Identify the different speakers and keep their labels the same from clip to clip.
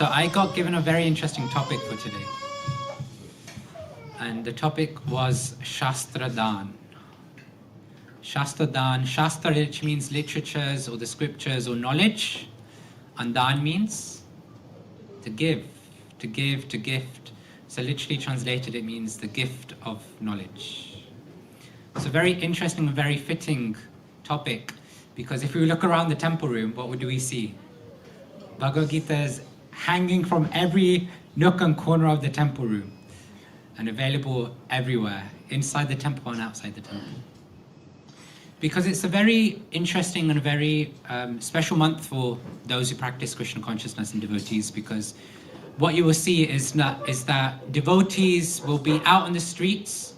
Speaker 1: So I got given a very interesting topic for today. And the topic was Shastra Dan. Shastra Dan, Shastra which means literatures or the scriptures or knowledge. And Dan means to give, to give, to gift. So literally translated it means the gift of knowledge. It's a very interesting and very fitting topic, because if we look around the temple room, what do we see? Bhagavad Gita is hanging from every nook and corner of the temple room and available everywhere, inside the temple and outside the temple. Because it's a very interesting and a very special month for those who practice Krishna consciousness and devotees, because what you will see is that devotees will be out on the streets,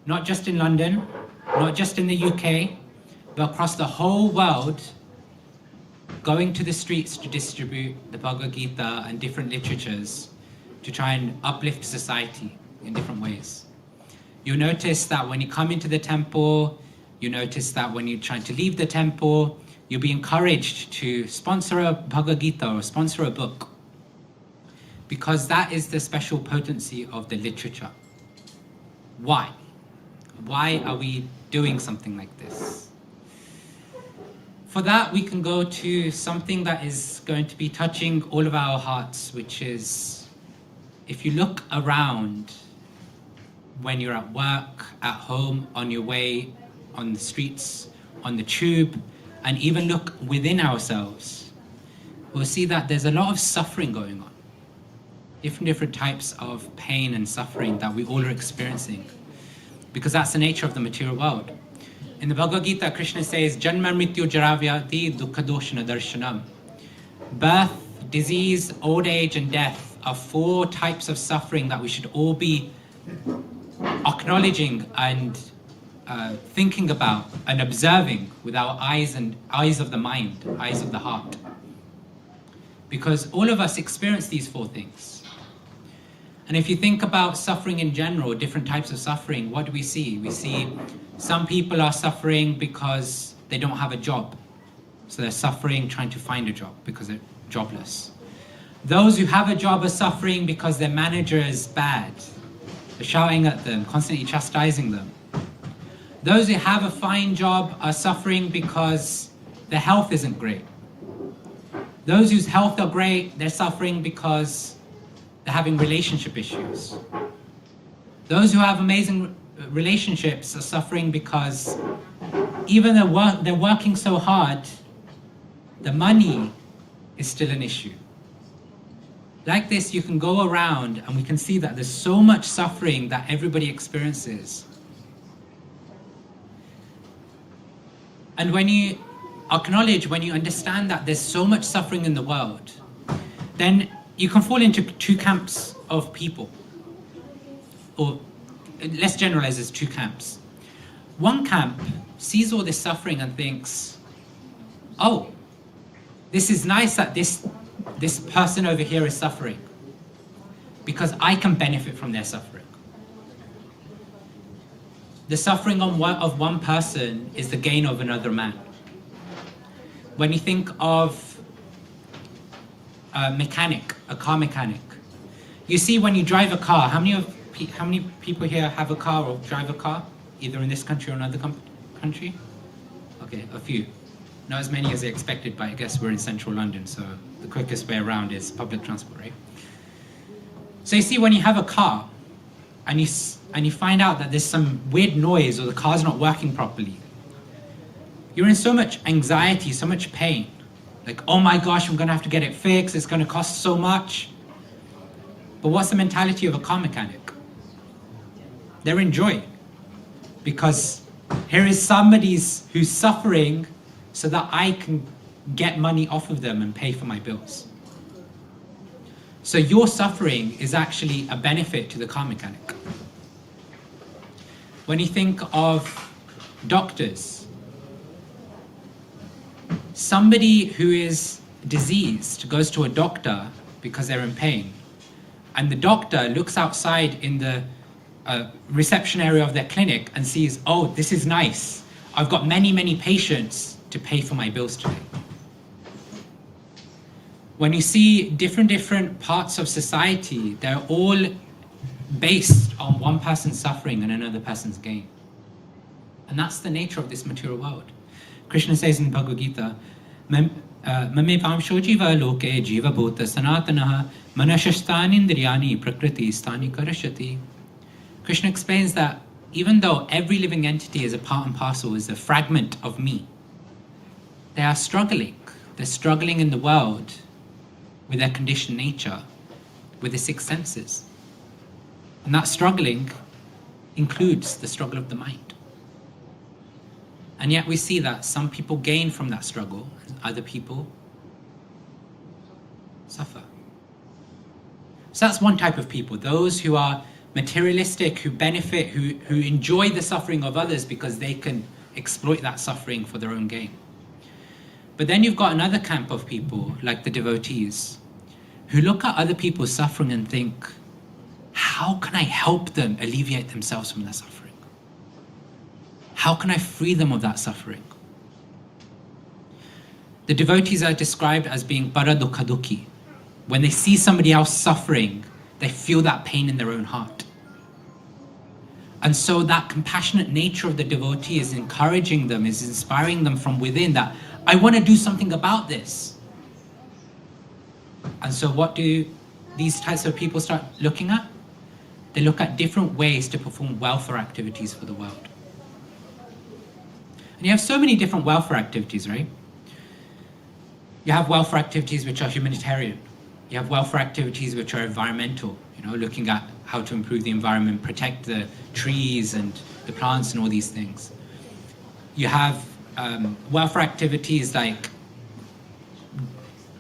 Speaker 1: not just in London, not just in the UK, but across the whole world, going to the streets to distribute the Bhagavad Gita and different literatures to try and uplift society in different ways. You'll notice that when you come into the temple, you notice that when you're trying to leave the temple, you'll be encouraged to sponsor a Bhagavad Gita or sponsor a book, because that is the special potency of the literature. Why? Why are we doing something like this? For that, we can go to something that is going to be touching all of our hearts, which is, if you look around when you're at work, at home, on your way, on the streets, on the tube, and even look within ourselves, we'll see that there's a lot of suffering going on. Different types of pain and suffering that we all are experiencing, because that's the nature of the material world. In the Bhagavad Gita, Krishna says, Janma mrityu jaravyati dukkhadoshana darshanam. Birth, disease, old age, and death are 4 types of suffering that we should all be acknowledging and thinking about and observing with our eyes of the mind, eyes of the heart. Because all of us experience these 4 things. And if you think about suffering in general, different types of suffering, what do we see? We see some people are suffering because they don't have a job. So they're suffering trying to find a job because they're jobless. Those who have a job are suffering because their manager is bad. They're shouting at them, constantly chastising them. Those who have a fine job are suffering because their health isn't great. Those whose health are great, they're suffering because they're having relationship issues. Those who have amazing relationships are suffering because even though they're working so hard, the money is still an issue. Like this, you can go around and we can see that there's so much suffering that everybody experiences. And when you acknowledge, when you understand that there's so much suffering in the world, then you can fall into 2 camps of people. Or let's generalize as 2 camps. One camp sees all this suffering and thinks, oh, this is nice that this person over here is suffering, because I can benefit from their suffering. The suffering of one person is the gain of another man. When you think of a car mechanic, you see when you drive a car, how many people here have a car or drive a car, either in this country or another country? Okay, a few. Not as many as I expected, but I guess we're in central London, so the quickest way around is public transport, right? So you see when you have a car and you find out that there's some weird noise or the car's not working properly, you're in so much anxiety, so much pain. Like, oh my gosh, I'm going to have to get it fixed, it's going to cost so much. But what's the mentality of a car mechanic? They're in joy. Because here is somebody who's suffering so that I can get money off of them and pay for my bills. So your suffering is actually a benefit to the car mechanic. When you think of doctors, somebody who is diseased goes to a doctor because they're in pain, and the doctor looks outside in the reception area of their clinic and sees, oh, this is nice. I've got many patients to pay for my bills today. When you see different parts of society, they're all based on one person's suffering and another person's gain. And that's the nature of this material world. Krishna says in Bhagavad Gita, Mame vamsho jiva loke jiva bhuta sanatanaha manashastani indriyani prakriti stani karashati. Krishna explains that even though every living entity is a part and parcel, is a fragment of me, they are struggling. They're struggling in the world with their conditioned nature, with the six senses. And that struggling includes the struggle of the mind. And yet we see that some people gain from that struggle, and other people suffer. So that's one type of people, those who are materialistic, who benefit, who enjoy the suffering of others because they can exploit that suffering for their own gain. But then you've got another camp of people, like the devotees, who look at other people's suffering and think, how can I help them alleviate themselves from their suffering? How can I free them of that suffering? The devotees are described as being paradukhaduki. When they see somebody else suffering, they feel that pain in their own heart. And so that compassionate nature of the devotee is encouraging them, is inspiring them from within that, I want to do something about this. And so what do these types of people start looking at? They look at different ways to perform welfare activities for the world. And you have so many different welfare activities, right? You have welfare activities which are humanitarian. You have welfare activities which are environmental, looking at how to improve the environment, protect the trees and the plants and all these things. You have welfare activities like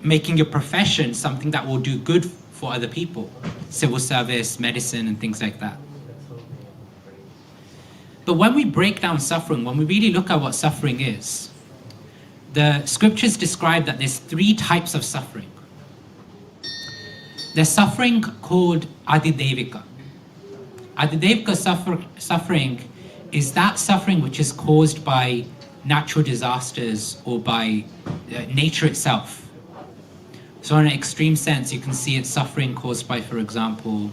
Speaker 1: making your profession something that will do good for other people, civil service, medicine, and things like that. But when we break down suffering, when we really look at what suffering is, the scriptures describe that there's three types of suffering. There's suffering called adidevika. Adidevika suffering is that suffering which is caused by natural disasters or by nature itself. So in an extreme sense, you can see it's suffering caused by, for example,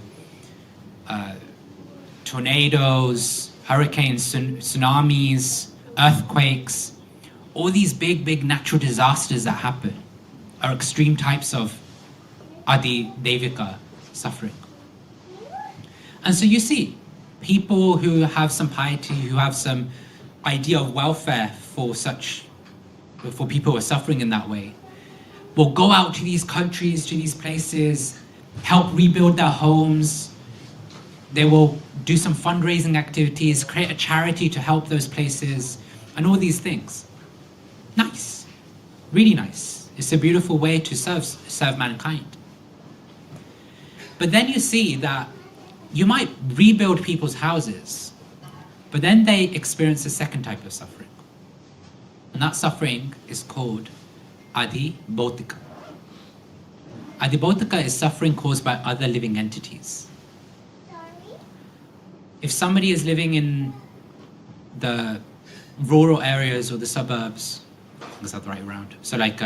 Speaker 1: tornadoes, hurricanes, tsunamis, earthquakes. All these big natural disasters that happen are extreme types of adidevika suffering. And so you see people who have some piety, who have some idea of welfare for people who are suffering in that way, will go out to these countries, to these places, help rebuild their homes. They will do some fundraising activities, create a charity to help those places, and all these things. Nice, really nice. It's a beautiful way to serve mankind. But then you see that you might rebuild people's houses, but then they experience a second type of suffering. And that suffering is called adibodhika. Adibodhika is suffering caused by other living entities. If somebody is living in the rural areas or the suburbs, is that the right round? So like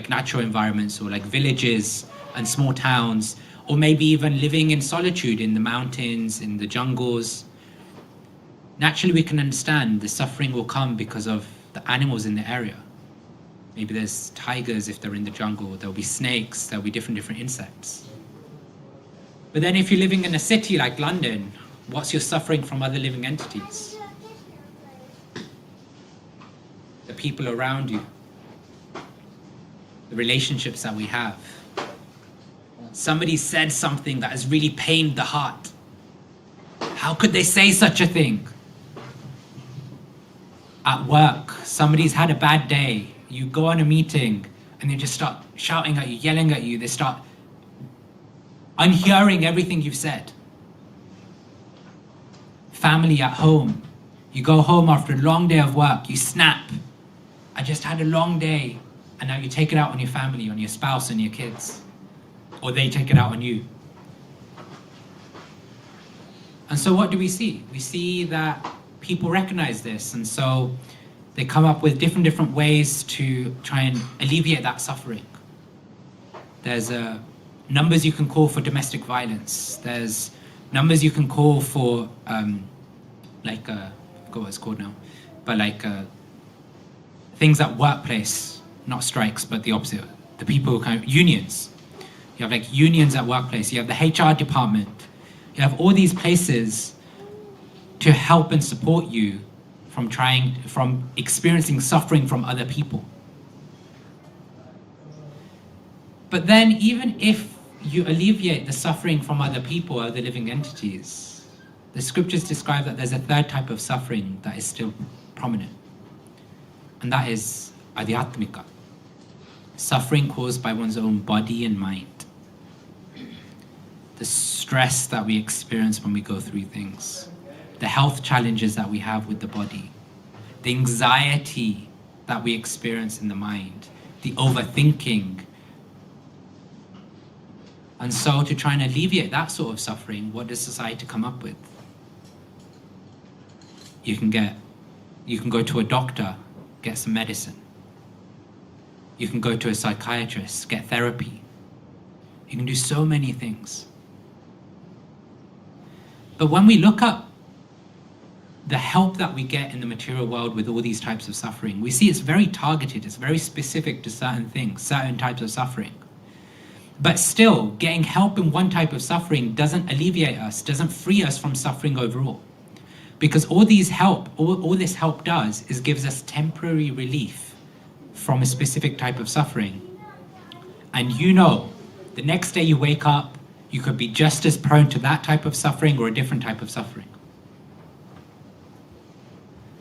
Speaker 1: natural environments or like villages and small towns, or maybe even living in solitude in the mountains, in the jungles. Naturally, we can understand the suffering will come because of the animals in the area. Maybe there's tigers if they're in the jungle, there'll be snakes, there'll be different insects. But then if you're living in a city like London, what's your suffering from other living entities? The people around you, the relationships that we have. Somebody said something that has really pained the heart. How could they say such a thing? At work, somebody's had a bad day. You go on a meeting and they just start shouting at you, yelling at you. They start unhearing everything you've said. Family at home. You go home after a long day of work. You snap. I just had a long day. And now you take it out on your family, on your spouse and your kids. Or they take it out on you. And so what do we see? We see that people recognize this, and so they come up with different ways to try and alleviate that suffering. There's numbers you can call for domestic violence. There's numbers you can call for, I forgot what it's called now, but things at workplace, not strikes, but the opposite. The people who kind of, unions. You have unions at workplace. You have the HR department. You have all these places to help and support you from experiencing suffering from other people. But then even if you alleviate the suffering from other people or other living entities, the scriptures describe that there's a third type of suffering that is still prominent. And that is adhyatmika, suffering caused by one's own body and mind. The stress that we experience when we go through things, the health challenges that we have with the body, the anxiety that we experience in the mind, the overthinking. And so to try and alleviate that sort of suffering, what does society come up with? You can go to a doctor, get some medicine. You can go to a psychiatrist, get therapy. You can do so many things. But when we look up the help that we get in the material world with all these types of suffering, we see it's very targeted, it's very specific to certain things, certain types of suffering. But still, getting help in one type of suffering doesn't alleviate us, doesn't free us from suffering overall. Because all this help does is gives us temporary relief from a specific type of suffering. And the next day you wake up, you could be just as prone to that type of suffering or a different type of suffering.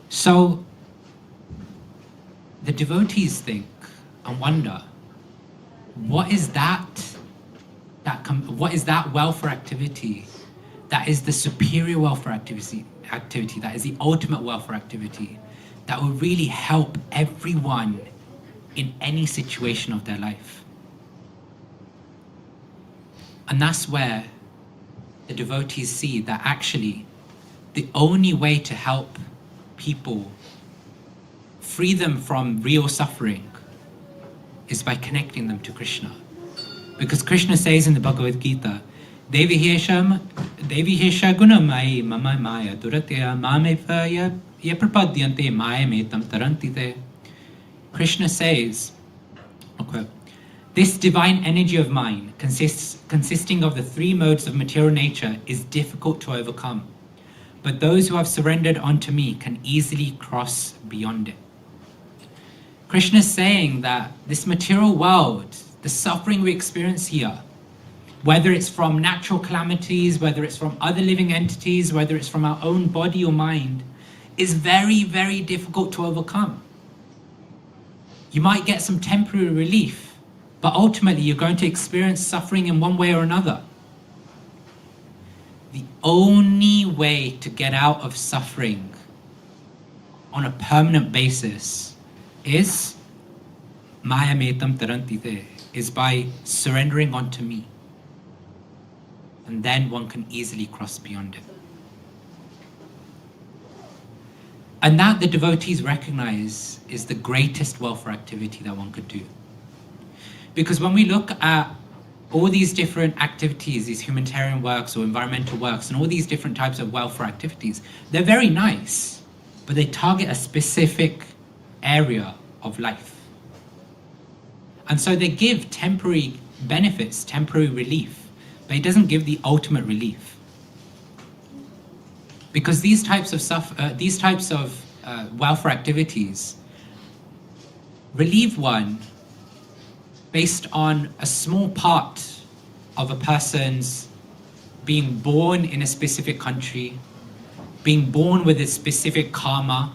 Speaker 1: So the devotees think and wonder, what is that welfare activity that is the superior welfare activity, that is the ultimate welfare activity, that will really help everyone in any situation of their life? And that's where the devotees see that actually the only way to help people free them from real suffering is by connecting them to Krishna. Because Krishna says in the Bhagavad Gita, Devi Hesha Gunamai Mama Maya Duratya Mamepa Yaprapadyante Maya Metam Tarantite. Krishna says, okay, this divine energy of mine, consisting of the three modes of material nature, is difficult to overcome. But those who have surrendered unto me can easily cross beyond it. Krishna is saying that this material world, the suffering we experience here, whether it's from natural calamities, whether it's from other living entities, whether it's from our own body or mind, is very, very difficult to overcome. You might get some temporary relief, but ultimately you're going to experience suffering in one way or another. The only way to get out of suffering on a permanent basis is Maya Metam Tarantite, is by surrendering unto me. And then one can easily cross beyond it. And that the devotees recognize is the greatest welfare activity that one could do. Because when we look at all these different activities, these humanitarian works or environmental works, and all these different types of welfare activities, they're very nice, but they target a specific area of life. And so they give temporary benefits, temporary relief, but it doesn't give the ultimate relief. Because these types of welfare activities relieve one based on a small part of a person's being born in a specific country, being born with a specific karma,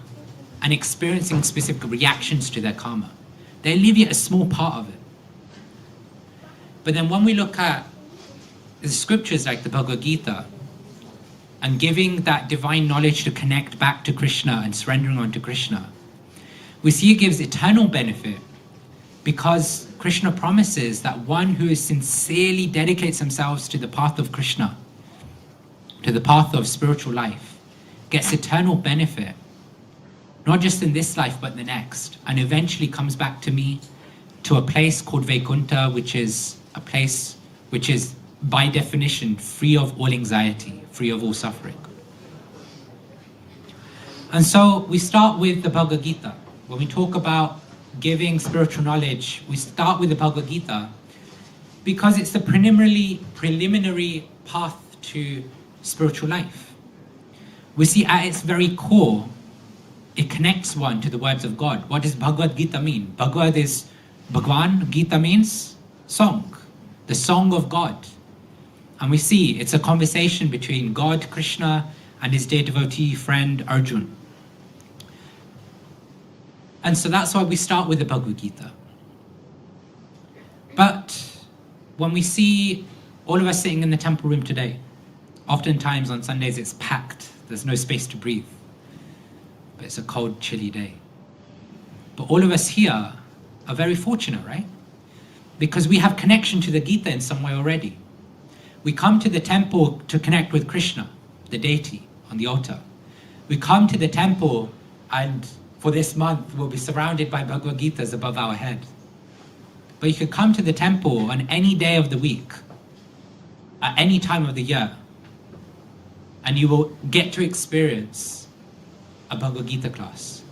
Speaker 1: and experiencing specific reactions to their karma. They alleviate a small part of it. But then when we look at the scriptures like the Bhagavad Gita, and giving that divine knowledge to connect back to Krishna and surrendering onto Krishna, we see it gives eternal benefit, because Krishna promises that one who sincerely dedicates themselves to the path of Krishna, to the path of spiritual life, gets eternal benefit, not just in this life but the next, and eventually comes back to me, to a place called Vaikuntha, which is a place which is by definition free of all anxiety, free of all suffering. And so we start with the Bhagavad Gita. When we talk about giving spiritual knowledge, we start with the Bhagavad Gita because it's the preliminary path to spiritual life. We see at its very core, it connects one to the words of God. What does Bhagavad Gita mean? Bhagavad is Bhagwan, Gita means song, the song of God. And we see it's a conversation between God, Krishna, and his dear devotee friend Arjun. And so that's why we start with the Bhagavad Gita. But when we see all of us sitting in the temple room today, oftentimes on Sundays it's packed, there's no space to breathe. But it's a cold, chilly day. But all of us here are very fortunate, right? Because we have connection to the Gita in some way already. We come to the temple to connect with Krishna, the deity on the altar. We come to the temple and for this month we'll be surrounded by Bhagavad Gitas above our head. But you could come to the temple on any day of the week, at any time of the year, and you will get to experience a Bhagavad Gita class.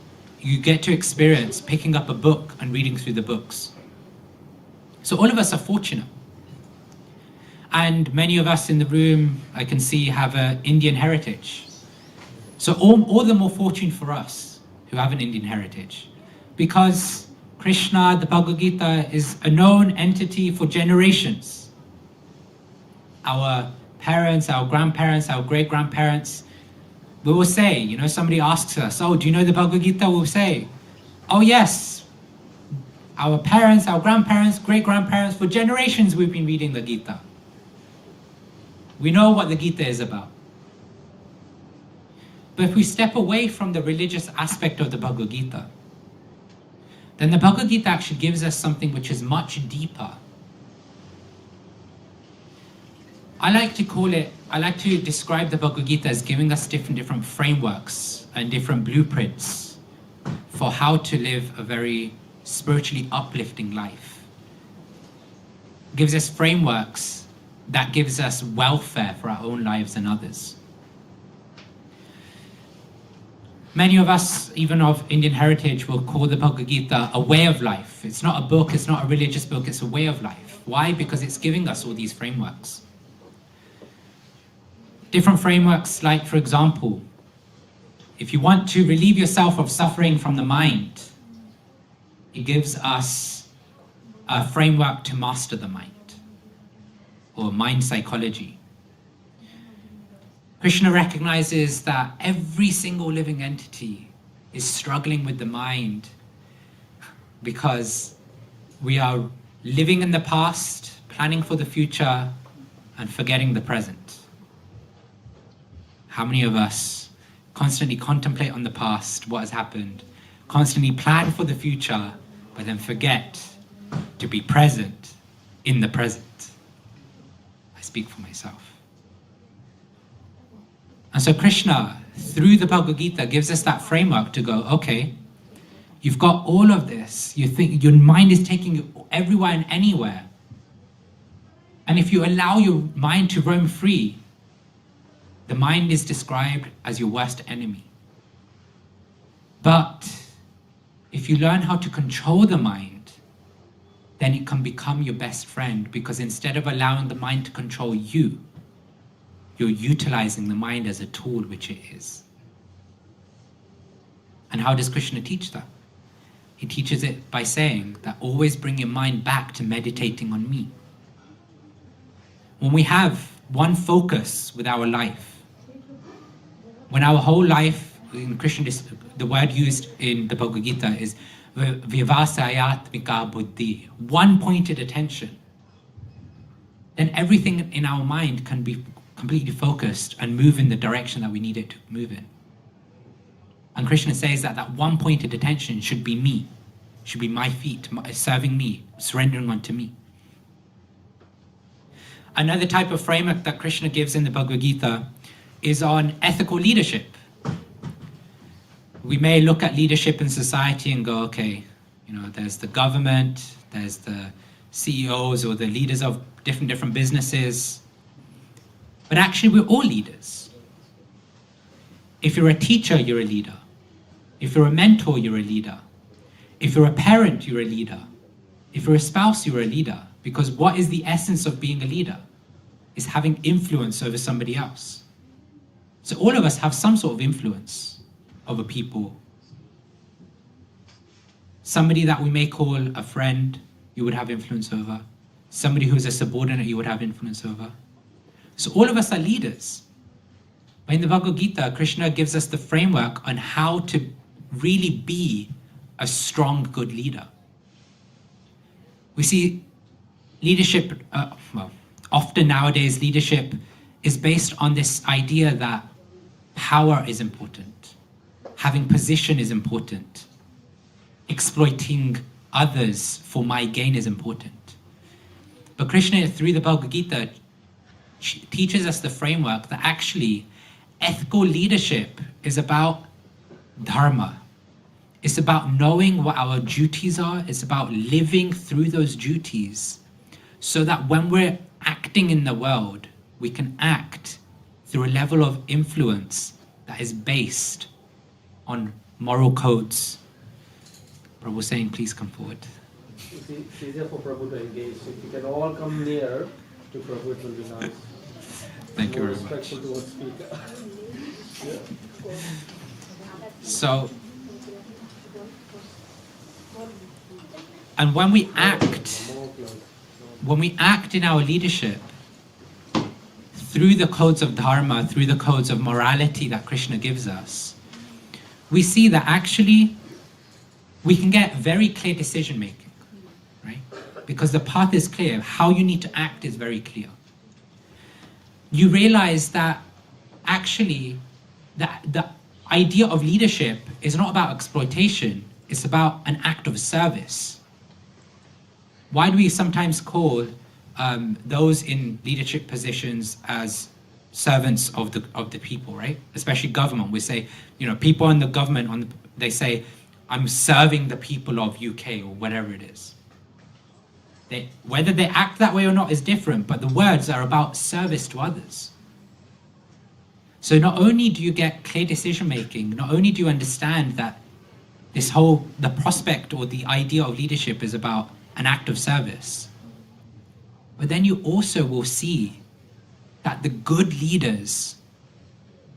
Speaker 1: You get to experience picking up a book and reading through the books. So all of us are fortunate. And many of us in the room, I can see, have an Indian heritage. So all the more fortune for us who have an Indian heritage. Because Krishna, the Bhagavad Gita, is a known entity for generations. Our parents, our grandparents, our great-grandparents, we will say, somebody asks us, oh, do you know the Bhagavad Gita? We'll say, oh yes, our parents, our grandparents, great-grandparents, for generations we've been reading the Gita. We know what the Gita is about. But if we step away from the religious aspect of the Bhagavad Gita, then the Bhagavad Gita actually gives us something which is much deeper. I like to describe the Bhagavad Gita as giving us different frameworks and different blueprints for how to live a very spiritually uplifting life. It gives us frameworks that gives us welfare for our own lives and others. Many of us, even of Indian heritage, will call the Bhagavad Gita a way of life. It's not a book, it's not a religious book, it's a way of life. Why? Because it's giving us all these frameworks. Different frameworks like, for example, if you want to relieve yourself of suffering from the mind, it gives us a framework to master the mind, or mind psychology. Krishna recognizes that every single living entity is struggling with the mind because we are living in the past, planning for the future, and forgetting the present. How many of us constantly contemplate on the past, what has happened, constantly plan for the future, but then forget to be present in the present? I speak for myself. And so Krishna, through the Bhagavad Gita, gives us that framework to go, okay, you've got all of this. You think your mind is taking you everywhere and anywhere. And if you allow your mind to roam free, the mind is described as your worst enemy. But if you learn how to control the mind, then it can become your best friend, because instead of allowing the mind to control you, you're utilizing the mind as a tool, which it is. And how does Krishna teach that? He teaches it by saying that always bring your mind back to meditating on me. When we have one focus with our life, when our whole life, in Krishna, the word used in the Bhagavad Gita is vivasayatmika buddhi, one-pointed attention, then everything in our mind can be completely focused and move in the direction that we need it to move in. And Krishna says that that one-pointed attention should be me, should be my feet, serving me, surrendering unto me. Another type of framework that Krishna gives in the Bhagavad Gita is on ethical leadership. We may look at leadership in society and go, okay, there's the government, there's the CEOs or the leaders of different businesses. But actually, we're all leaders. If you're a teacher, you're a leader. If you're a mentor, you're a leader. If you're a parent, you're a leader. If you're a spouse, you're a leader. Because what is the essence of being a leader? Is having influence over somebody else. So all of us have some sort of influence over people. Somebody that we may call a friend, you would have influence over. Somebody who's a subordinate, you would have influence over. So all of us are leaders. But in the Bhagavad Gita, Krishna gives us the framework on how to really be a strong, good leader. We see leadership, often nowadays leadership is based on this idea that power is important, having position is important, exploiting others for my gain is important. But Krishna, through the Bhagavad Gita, teaches us the framework that actually ethical leadership is about dharma. It's about knowing what our duties are. It's about living through those duties so that when we're acting in the world, we can act through a level of influence that is based on moral codes. Prabhu was saying, please come forward.
Speaker 2: It's easier for Prabhu to engage. If you can all come near to Prabhu, it will be nice.
Speaker 1: Thank you very much.
Speaker 2: Respectful towards speaker. Yeah.
Speaker 1: So, and when we act in our leadership, through the codes of dharma, through the codes of morality that Krishna gives us, we see that actually we can get very clear decision making, right? Because the path is clear, how you need to act is very clear. You realize that actually the idea of leadership is not about exploitation, it's about an act of service. Why do we sometimes call those in leadership positions as servants of the people, right? Especially government. We say, people in the government, they say, I'm serving the people of UK or whatever it is. Whether they act that way or not is different, but the words are about service to others. So not only do you get clear decision making, not only do you understand that the prospect or the idea of leadership is about an act of service, but then you also will see that the good leaders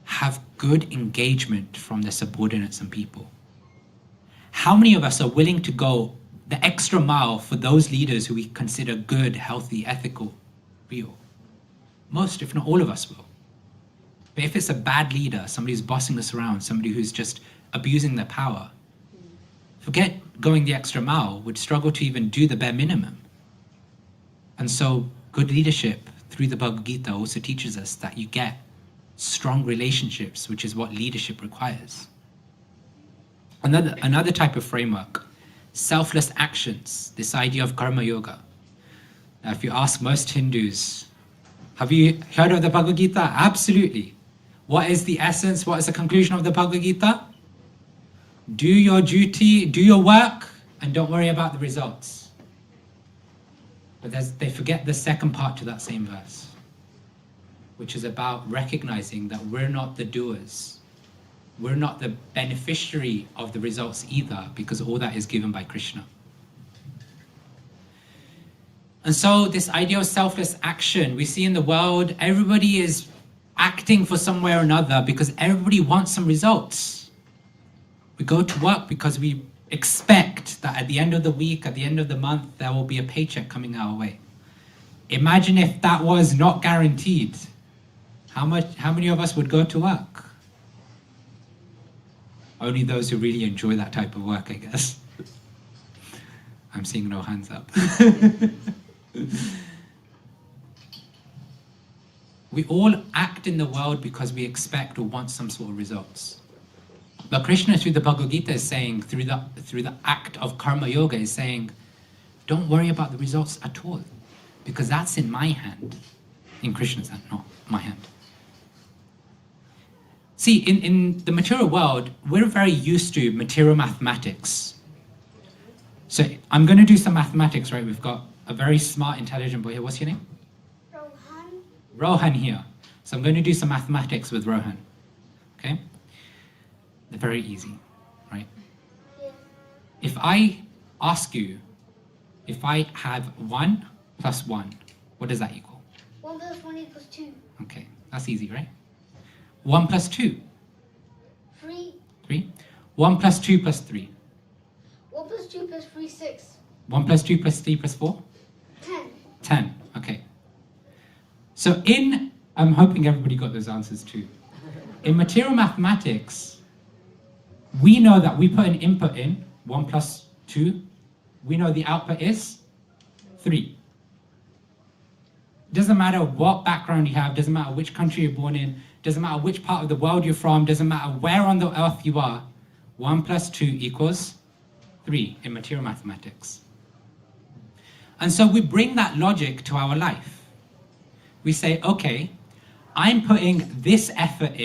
Speaker 1: have good engagement from their subordinates and people. How many of us are willing to go the extra mile for those leaders who we consider good, healthy, ethical, real? Most, if not all of us will. But if it's a bad leader, somebody who's bossing us around, somebody who's just abusing their power, forget going the extra mile, would struggle to even do the bare minimum. And so good leadership through the Bhagavad Gita also teaches us that you get strong relationships, which is what leadership requires. Another type of framework, selfless actions, this idea of karma yoga. Now, if you ask most Hindus, have you heard of the Bhagavad Gita? Absolutely. What is the essence? What is the conclusion of the Bhagavad Gita? Do your duty, do your work, and don't worry about the results. But they forget the second part to that same verse, which is about recognizing that we're not the doers. We're not the beneficiary of the results either, because all that is given by Krishna. And so this idea of selfless action, we see in the world, everybody is acting for somewhere or another because everybody wants some results. We go to work because we expect that at the end of the week, at the end of the month, there will be a paycheck coming our way. Imagine if that was not guaranteed. How many of us would go to work? Only those who really enjoy that type of work, I guess. I'm seeing no hands up. We all act in the world because we expect or want some sort of results. But Krishna, through the Bhagavad Gita, is saying, through the act of karma yoga, is saying, don't worry about the results at all, because that's in my hand. In Krishna's hand, not my hand. See, in the material world, we're very used to material mathematics. So I'm going to do some mathematics, right? We've got a very smart, intelligent boy here. What's your name?
Speaker 3: Rohan.
Speaker 1: Rohan here. So I'm going to do some mathematics with Rohan. Okay? They're very easy, right?
Speaker 3: Yes.
Speaker 1: If I ask you, if I have 1 plus 1, what does that equal?
Speaker 3: 1 plus 1 equals 2.
Speaker 1: Okay, that's easy, right? 1 plus 2,
Speaker 3: 3.
Speaker 1: 3. 1 plus 2 plus 3.
Speaker 3: 1 plus 2 plus 3, 6.
Speaker 1: 1 plus 2 plus 3 plus 4?
Speaker 3: 10.
Speaker 1: 10, okay. So I'm hoping everybody got those answers too. In material mathematics, we know that we put an input in, 1 plus 2, we know the output is 3. Doesn't matter what background you have, doesn't matter which country you're born in, doesn't matter which part of the world you're from, doesn't matter where on the earth you are, 1 plus 2 equals 3 in material mathematics. And so we bring that logic to our life. We say, okay, I'm putting this effort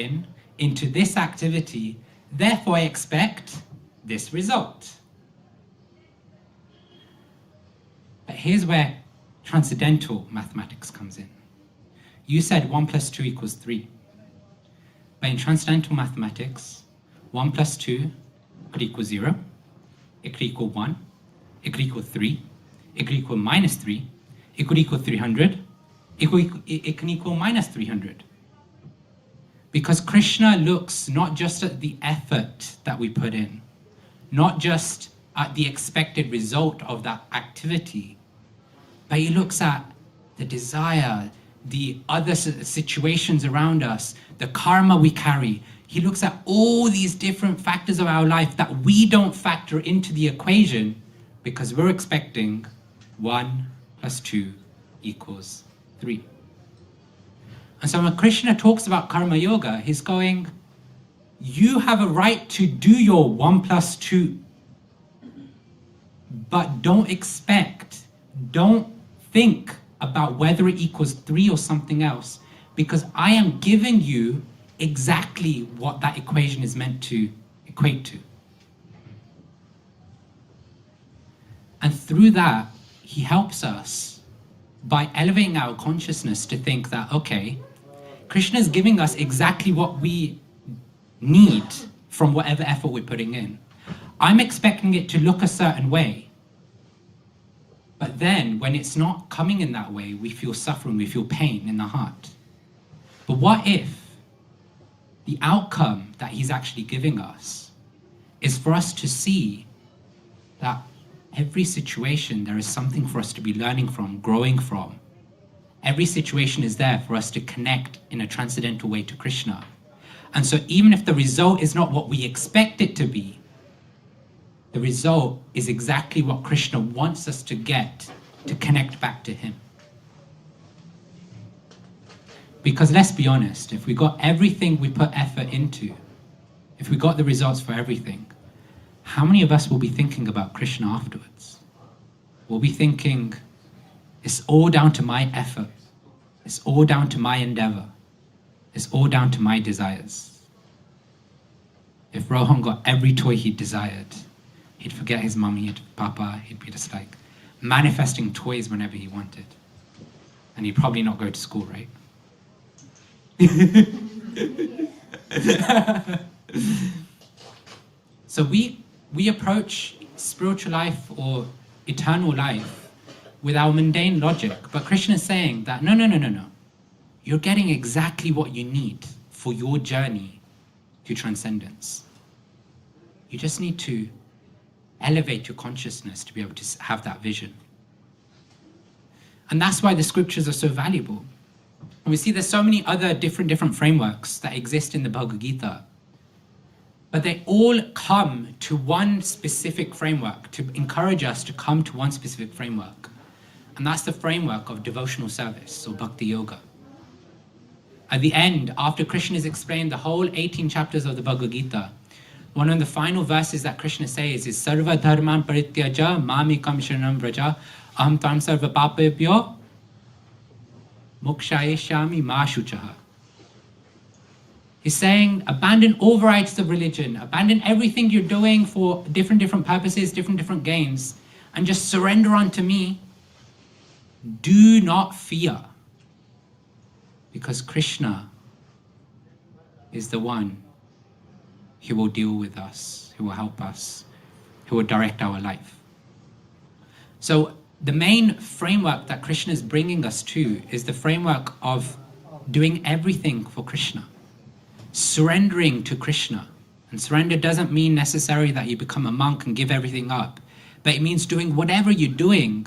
Speaker 1: into this activity, therefore I expect this result. But here's where transcendental mathematics comes in. You said 1 plus 2 equals 3. But in transcendental mathematics, 1 plus 2 could equal 0, it could equal 1, it could equal 3, it could equal minus 3, it could equal 300, it can equal minus 300. Because Krishna looks not just at the effort that we put in, not just at the expected result of that activity, but he looks at the desire, the other situations around us, the karma we carry. He looks at all these different factors of our life that we don't factor into the equation because we're expecting 1 plus 2 equals 3. And so when Krishna talks about karma yoga, he's going, you have a right to do your 1 plus 2, but don't think about whether it equals 3 or something else, because I am giving you exactly what that equation is meant to equate to. And through that, he helps us by elevating our consciousness to think that, okay, Krishna is giving us exactly what we need from whatever effort we're putting in. I'm expecting it to look a certain way. But then, when it's not coming in that way, we feel suffering, we feel pain in the heart. But what if the outcome that he's actually giving us is for us to see that every situation there is something for us to be learning from, growing from. Every situation is there for us to connect in a transcendental way to Krishna. And so even if the result is not what we expect it to be, the result is exactly what Krishna wants us to get to connect back to him. Because let's be honest, if we got everything we put effort into, if we got the results for everything, how many of us will be thinking about Krishna afterwards? We'll be thinking, it's all down to my effort. It's all down to my endeavor. It's all down to my desires. If Rohan got every toy he desired, he'd forget his mummy and papa, he'd be just like manifesting toys whenever he wanted. And he'd probably not go to school, right? So we approach spiritual life or eternal life with our mundane logic, but Krishna is saying that no. You're getting exactly what you need for your journey to transcendence. You just need to elevate your consciousness to be able to have that vision. And that's why the scriptures are so valuable. And we see there's so many other different frameworks that exist in the Bhagavad Gita, but they all come to one specific framework, to encourage us to come to one specific framework. And that's the framework of devotional service, or bhakti yoga. At the end, after Krishna has explained the whole 18 chapters of the Bhagavad Gita, one of the final verses that Krishna says is Sarva dharman parityaja mamikam sharanam vraja aham tam sarva papebhyo mokshayeshyami ma shuchaha. He's saying, abandon all varieties of religion, abandon everything you're doing for different purposes, different gains, and just surrender unto me, Do not fear, because Krishna is the one who will deal with us, who will help us, who will direct our life. So the main framework that Krishna is bringing us to is the framework of doing everything for Krishna, surrendering to Krishna. And surrender doesn't mean necessarily that you become a monk and give everything up, but it means doing whatever you're doing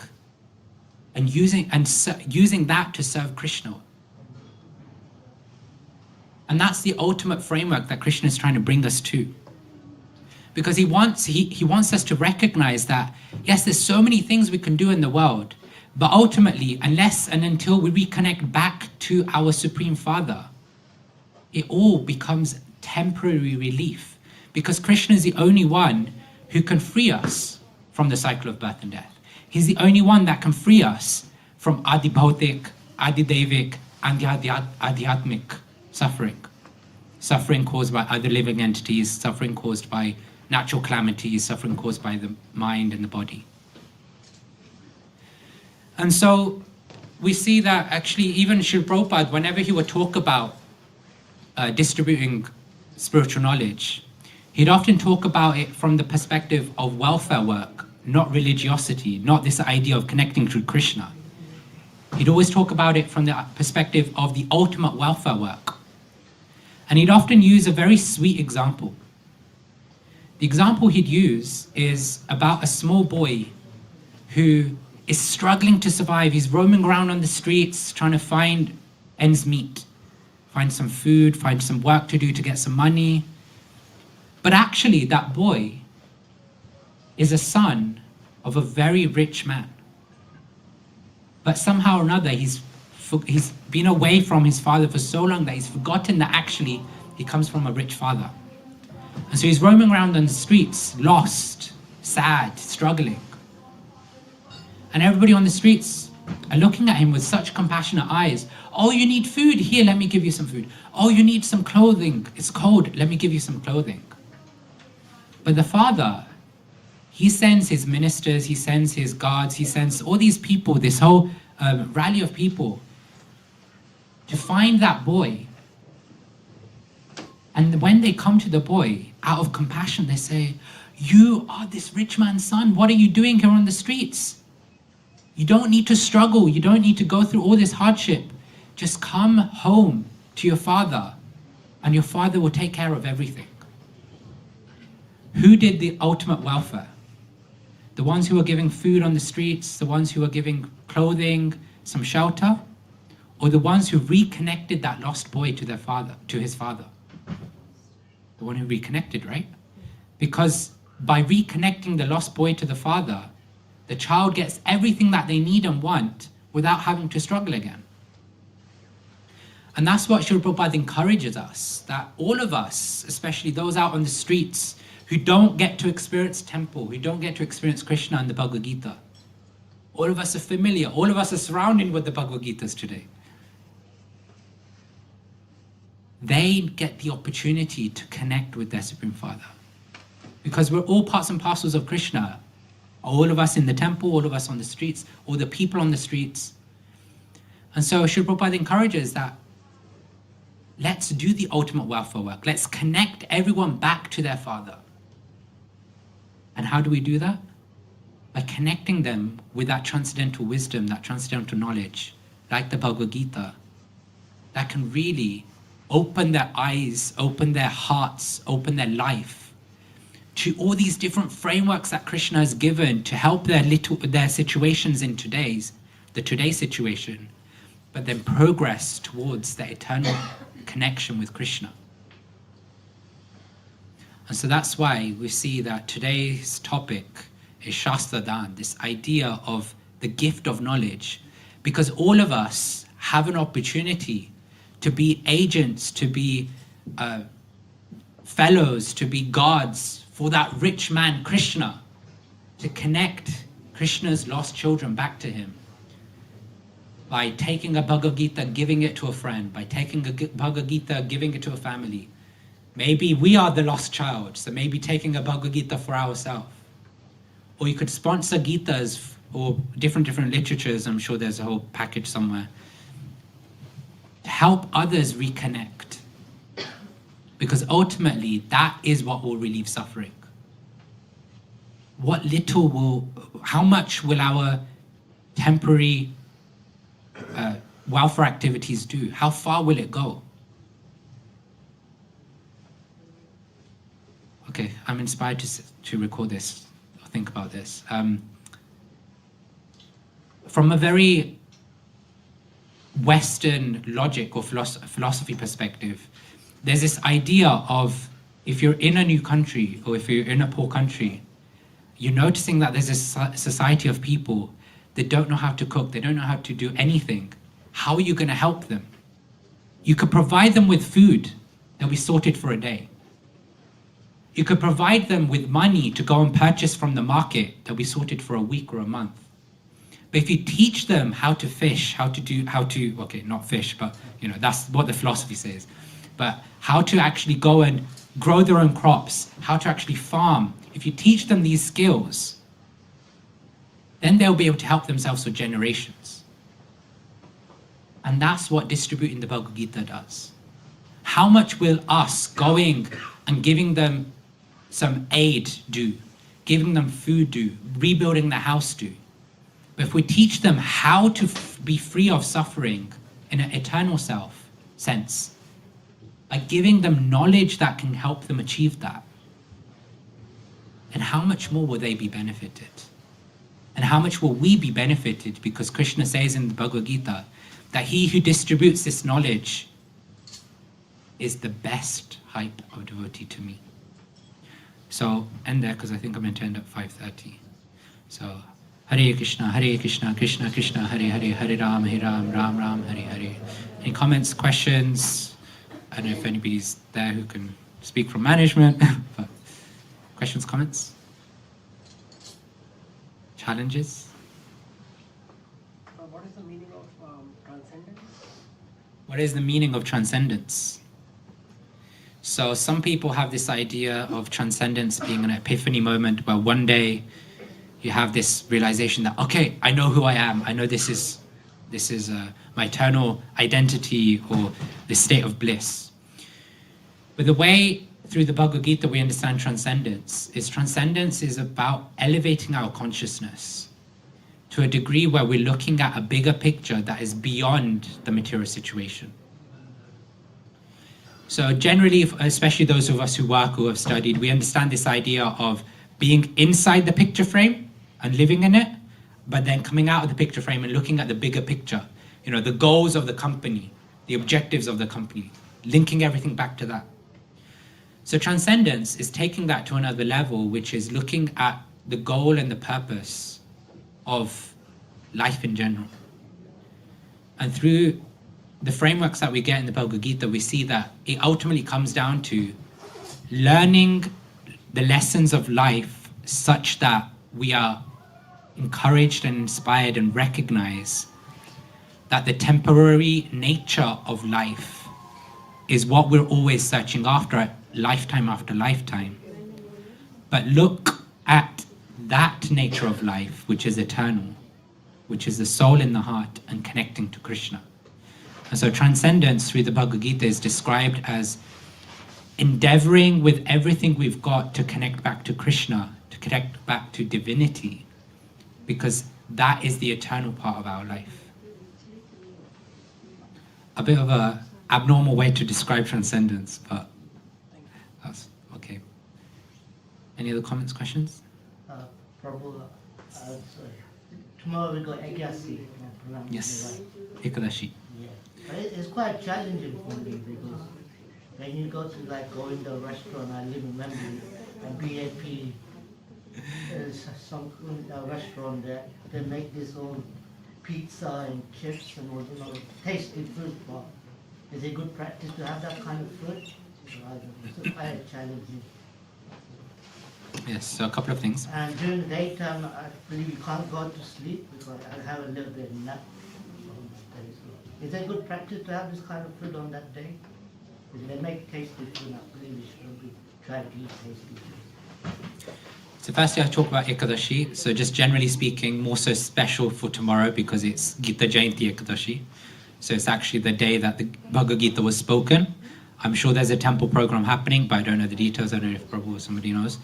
Speaker 1: and using that to serve Krishna. And that's the ultimate framework that Krishna is trying to bring us to. Because he wants us to recognize that, yes, there's so many things we can do in the world, but ultimately, unless and until we reconnect back to our Supreme Father, it all becomes temporary relief. Because Krishna is the only one who can free us from the cycle of birth and death. He's the only one that can free us from Adi Bhautik, Adi Devik, and Adhyatmic suffering. Suffering caused by other living entities, suffering caused by natural calamities, suffering caused by the mind and the body. And so we see that actually even Srila Prabhupada, whenever he would talk about distributing spiritual knowledge, he'd often talk about it from the perspective of welfare work, not religiosity, not this idea of connecting to Krishna. He'd always talk about it from the perspective of the ultimate welfare work. And he'd often use a very sweet example. The example he'd use is about a small boy who is struggling to survive. He's roaming around on the streets trying to find ends meet, find some food, find some work to do to get some money. But actually, that boy is a son of a very rich man. But somehow or another, he's been away from his father for so long that he's forgotten that actually he comes from a rich father. And so he's roaming around on the streets, lost, sad, struggling. And everybody on the streets are looking at him with such compassionate eyes. Oh, you need food? Here, let me give you some food. Oh, you need some clothing? It's cold. Let me give you some clothing. But the father, he sends his ministers, he sends his guards, he sends all these people, this whole rally of people to find that boy. And when they come to the boy, out of compassion, they say, "You are this rich man's son. What are you doing here on the streets? You don't need to struggle. You don't need to go through all this hardship. Just come home to your father, and your father will take care of everything." Who did the ultimate welfare? The ones who were giving food on the streets, the ones who were giving clothing, some shelter, or the ones who reconnected that lost boy to their father, to his father? The one who reconnected, right? Because by reconnecting the lost boy to the father, the child gets everything that they need and want without having to struggle again. And that's what Srila Prabhupada encourages us, that all of us, especially those out on the streets who don't get to experience temple, who don't get to experience Krishna and the Bhagavad Gita, all of us are familiar, all of us are surrounded with the Bhagavad Gitas today. They get the opportunity to connect with their Supreme Father. Because we're all parts and parcels of Krishna. All of us in the temple, all of us on the streets, all the people on the streets. And so Srila Prabhupada encourages that let's do the ultimate welfare work. Let's connect everyone back to their Father. And how do we do that? By connecting them with that transcendental wisdom, that transcendental knowledge, like the Bhagavad Gita, that can really open their eyes, open their hearts, open their life to all these different frameworks that Krishna has given to help their situations in today's situation, but then progress towards the eternal connection with Krishna. And so that's why we see that today's topic is Shastra Dan, this idea of the gift of knowledge, because all of us have an opportunity to be agents, to be fellows, to be gods for that rich man Krishna, to connect Krishna's lost children back to him. By taking a Bhagavad Gita, giving it to a friend, by taking a Bhagavad Gita, giving it to a family. Maybe we are the lost child, so maybe taking a Bhagavad Gita for ourselves. Or you could sponsor Gitas or different literatures. I'm sure there's a whole package somewhere. Help others reconnect, because ultimately that is what will relieve suffering. How much will our temporary welfare activities do? How far will it go? Okay, I'm inspired to record this, or think about this. From a very Western logic or philosophy perspective, there's this idea of, if you're in a new country or if you're in a poor country, you're noticing that there's a society of people that don't know how to cook, they don't know how to do anything. How are you going to help them? You could provide them with food that we sorted for a day. You could provide them with money to go and purchase from the market that we sorted for a week or a month. But if you teach them how to fish, okay, not fish, but that's what the philosophy says, but how to actually go and grow their own crops, how to actually farm, if you teach them these skills, then they'll be able to help themselves for generations. And that's what distributing the Bhagavad Gita does. How much will us going and giving them some aid do? Giving them food do? Rebuilding the house do? But if we teach them how to be free of suffering in an eternal self sense, by giving them knowledge that can help them achieve that, and how much more will they be benefited? And how much will we be benefited? Because Krishna says in the Bhagavad Gita that he who distributes this knowledge is the best type of devotee to me. So end there, because I think I'm meant to end at 5:30. So Hare Krishna, Krishna Krishna, Hare Hare, Hare Ram, Ram Ram, Hare Hare. Any comments, questions? I don't know if anybody's there who can speak from management, but questions, comments? Challenges?
Speaker 2: What is the meaning of transcendence?
Speaker 1: What is the meaning of transcendence? So some people have this idea of transcendence being an epiphany moment where one day you have this realization that, okay, I know who I am. I know this is my eternal identity, or the state of bliss. But the way through the Bhagavad Gita we understand transcendence is about elevating our consciousness to a degree where we're looking at a bigger picture that is beyond the material situation. So generally, especially those of us who work, who have studied, we understand this idea of being inside the picture frame and living in it, but then coming out of the picture frame and looking at the bigger picture, the goals of the company, the objectives of the company, linking everything back to that. So transcendence is taking that to another level, which is looking at the goal and the purpose of life in general. And through the frameworks that we get in the Bhagavad Gita, we see that it ultimately comes down to learning the lessons of life such that we are encouraged and inspired and recognize that the temporary nature of life is what we're always searching after, lifetime after lifetime. But look at that nature of life, which is eternal, which is the soul in the heart and connecting to Krishna. And so transcendence through the Bhagavad Gita is described as endeavoring with everything we've got to connect back to Krishna, to connect back to divinity, because that is the eternal part of our life. A bit of an abnormal way to describe transcendence, but that's okay. Any other comments, questions?
Speaker 4: Prabhu, tomorrow we go Ekadasi.
Speaker 1: Yes, Ekadashi.
Speaker 4: Yeah. But it's quite challenging for me, because when you go in the restaurant, I live in Wembley, and BAP is some restaurant there. They make this own pizza and chips and all, tasty food. But is it good practice to have that kind of food? It's quite challenging.
Speaker 1: Yes, so a couple of things.
Speaker 4: And during the daytime, I believe you can't go to sleep because I have a little bit of nap on that day. So is it good practice to have this kind of food on that day? Because they make tasty food, I believe you should try to eat tasty food.
Speaker 1: So firstly, I'll talk about Ekadashi. So just generally speaking, more so special for tomorrow because it's Gita Jayanti Ekadashi. So it's actually the day that the Bhagavad Gita was spoken. I'm sure there's a temple program happening, but I don't know the details. I don't know if Prabhu or somebody knows.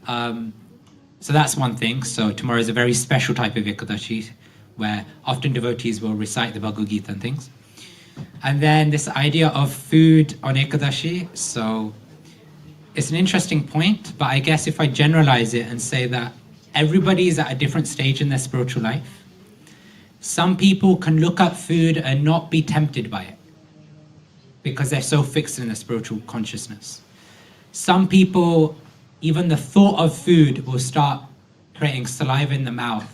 Speaker 1: So that's one thing. So tomorrow is a very special type of Ekadashi where often devotees will recite the Bhagavad Gita and things. And then this idea of food on Ekadashi. So it's an interesting point, but I guess if I generalize it and say that everybody is at a different stage in their spiritual life, some people can look at food and not be tempted by it because they're so fixed in their spiritual consciousness. Some people, even the thought of food will start creating saliva in the mouth,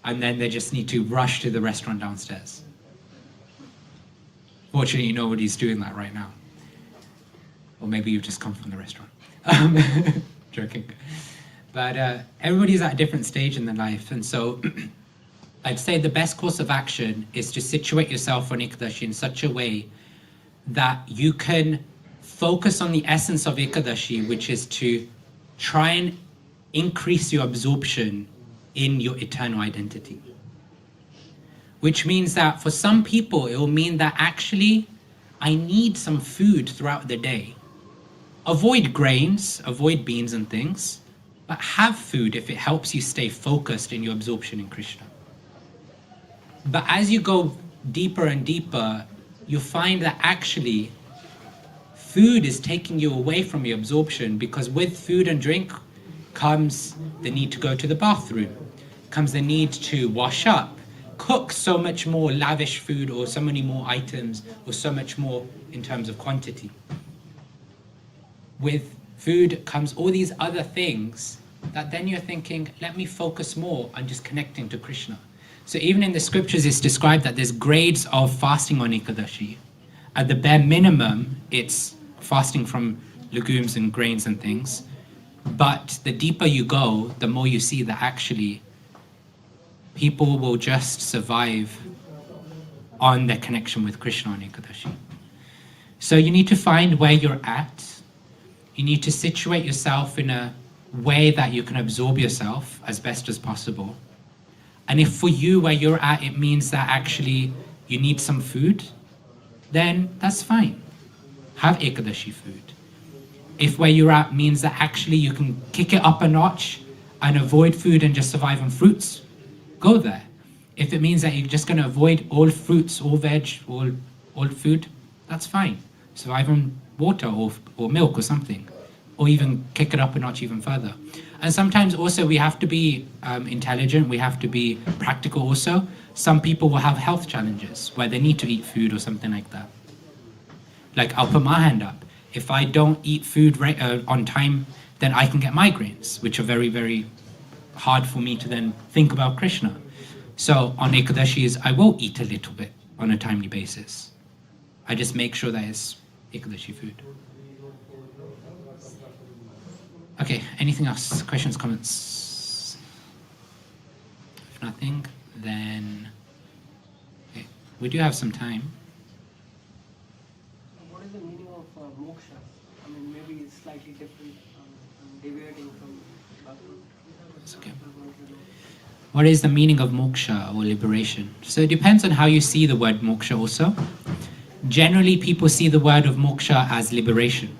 Speaker 1: and then they just need to rush to the restaurant downstairs. Fortunately, nobody's doing that right now. Or maybe you've just come from the restaurant. Joking. But everybody's at a different stage in their life, and so I'd say the best course of action is to situate yourself on Ekadashi in such a way that you can focus on the essence of Ekadashi, which is to try and increase your absorption in your eternal identity. Which means that for some people, it will mean that actually I need some food throughout the day. Avoid grains, avoid beans and things, but have food if it helps you stay focused in your absorption in Krishna. But as you go deeper and deeper, you find that actually food is taking you away from your absorption, because with food and drink comes the need to go to the bathroom, comes the need to wash up, cook so much more lavish food or so many more items or so much more in terms of quantity. With food comes all these other things that then you're thinking, let me focus more on just connecting to Krishna. So even in the scriptures, it's described that there's grades of fasting on Ekadashi. At the bare minimum, it's fasting from legumes and grains and things. But the deeper you go, the more you see that actually people will just survive on their connection with Krishna on Ekadashi. So you need to find where you're at. You need to situate yourself in a way that you can absorb yourself as best as possible. And if for you, where you're at, it means that actually you need some food, then that's fine. Have Ekadashi food. If where you're at means that actually you can kick it up a notch and avoid food and just survive on fruits, go there. If it means that you're just going to avoid all fruits, all veg, all food, that's fine. Survive on water or milk or something, or even kick it up a notch even further. And sometimes also we have to be intelligent, we have to be practical also. Some people will have health challenges where they need to eat food or something like that. Like, I'll put my hand up. If I don't eat food on time, then I can get migraines, which are very, very hard for me to then think about Krishna. So on Ekadashis, I will eat a little bit on a timely basis. I just make sure that it's Ekadashi food. Okay, anything else? Questions, comments? If nothing, then okay, we do have some time.
Speaker 5: What is the meaning of moksha? I mean, maybe it's slightly different, deviating from Bhagavad.
Speaker 1: It's okay. What is the meaning of moksha or liberation? So it depends on how you see the word moksha also. Generally, people see the word of moksha as liberation,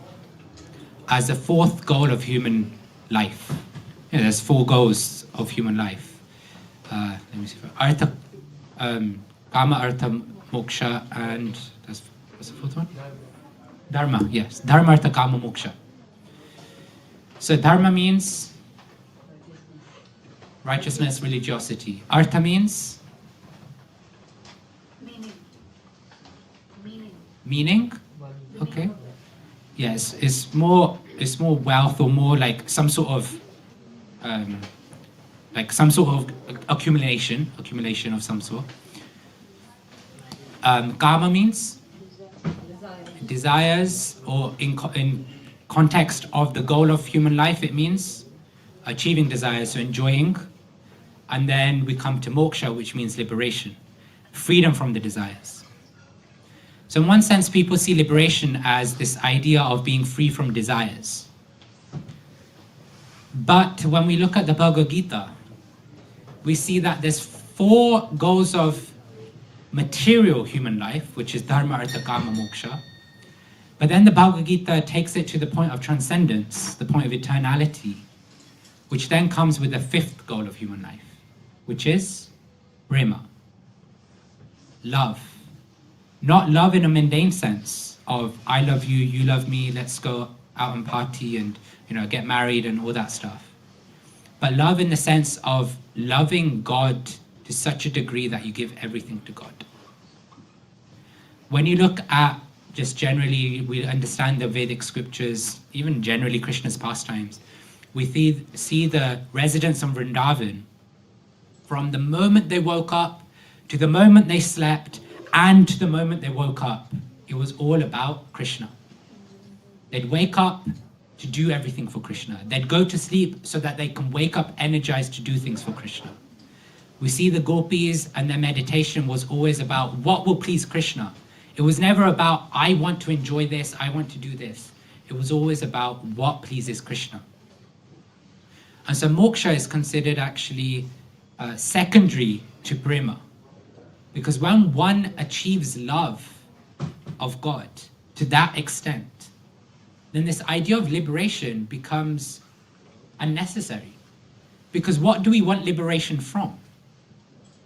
Speaker 1: as the fourth goal of human life. Yeah, there's 4 goals of human life. Let me see. Artha, Kama, Artha, Moksha, and what's the 4th one? Dharma, yes. Dharma, Artha, Kama, Moksha. So Dharma means righteousness, religiosity. Artha means? Meaning? Okay. Yes, it's more wealth, or more like some sort of accumulation of some sort. Kama means desires, or in context of the goal of human life, it means achieving desires, so enjoying. And then we come to moksha, which means liberation, freedom from the desires. So in one sense, people see liberation as this idea of being free from desires. But when we look at the Bhagavad Gita, we see that there's 4 goals of material human life, which is dharma, artha, kama, moksha. But then the Bhagavad Gita takes it to the point of transcendence, the point of eternality, which then comes with the 5th goal of human life, which is prema, love. Not love in a mundane sense of I love you, you love me, let's go out and party and get married and all that stuff. But love in the sense of loving God to such a degree that you give everything to God. When you look at just generally, we understand the Vedic scriptures, even generally Krishna's pastimes, we see the residents of Vrindavan from the moment they woke up to the moment they slept and to the moment they woke up. It was all about Krishna. They'd wake up to do everything for Krishna. They'd go to sleep so that they can wake up energized to do things for Krishna. We see the gopis and their meditation was always about what will please Krishna. It was never about, I want to enjoy this, I want to do this. It was always about what pleases Krishna. And so moksha is considered actually secondary to prema. Because when one achieves love of God to that extent, then this idea of liberation becomes unnecessary. Because what do we want liberation from?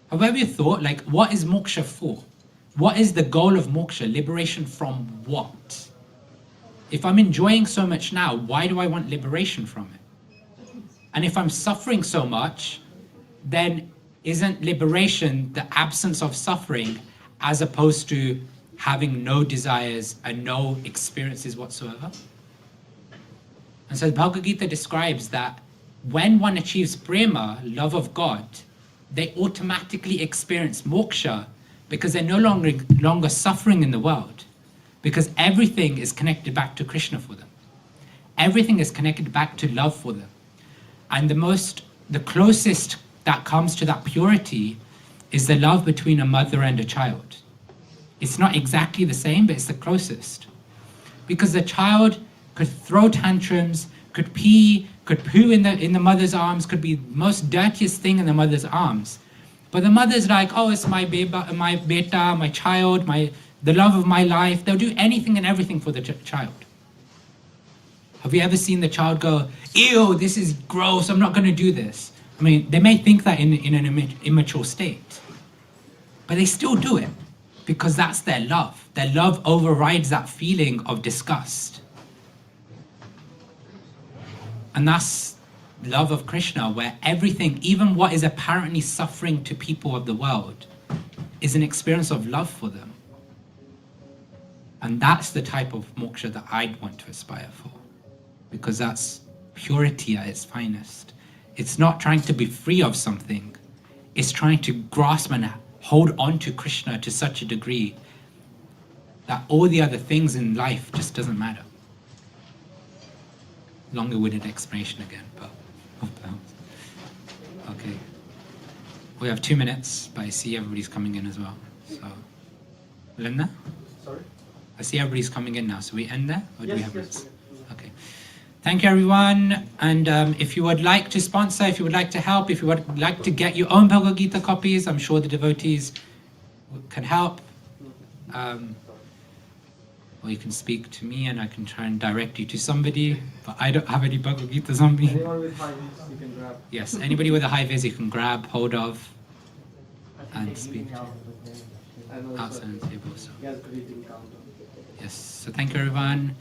Speaker 1: Have you ever thought, like, what is moksha for? What is the goal of moksha? Liberation from what? If I'm enjoying so much now, why do I want liberation from it? And if I'm suffering so much, then isn't liberation the absence of suffering as opposed to having no desires and no experiences whatsoever? And so the Bhagavad Gita describes that when one achieves prema, love of God, they automatically experience moksha because they're no longer suffering in the world, because everything is connected back to Krishna for them. Everything is connected back to love for them. And the closest that comes to that purity is the love between a mother and a child. It's not exactly the same, but it's the closest. Because the child could throw tantrums, could poo in the mother's arms, could be the most dirtiest thing in the mother's arms. But the mother's like, oh, it's my beta, my child, the love of my life. They'll do anything and everything for the child. Have you ever seen the child go, ew, this is gross, I'm not going to do this? I mean, they may think that in an immature state, but they still do it because that's their love. Their love overrides that feeling of disgust. And that's love of Krishna, where everything, even what is apparently suffering to people of the world, is an experience of love for them. And that's the type of moksha that I'd want to aspire for, because that's purity at its finest. It's not trying to be free of something, it's trying to grasp and hold on to Krishna to such a degree that all the other things in life just doesn't matter. Longer-winded explanation again, but okay. We have 2 minutes, but I see everybody's coming in as well. So, Linda?
Speaker 2: Sorry?
Speaker 1: I see everybody's coming in now. So we end there, or do we have minutes?
Speaker 2: Yes.
Speaker 1: Okay. Thank you, everyone. And if you would like to sponsor, if you would like to help, if you would like to get your own Bhagavad Gita copies, I'm sure the devotees can help. Or you can speak to me and I can try and direct you to somebody, but I don't have any Bhagavad Gitas on me.
Speaker 2: Anyone with high needs, you can grab.
Speaker 1: Yes, anybody with a high vis you can grab hold of and speak to
Speaker 2: And also,
Speaker 1: outside the table. So
Speaker 2: he has greeting counter.
Speaker 1: yes, so thank you, everyone.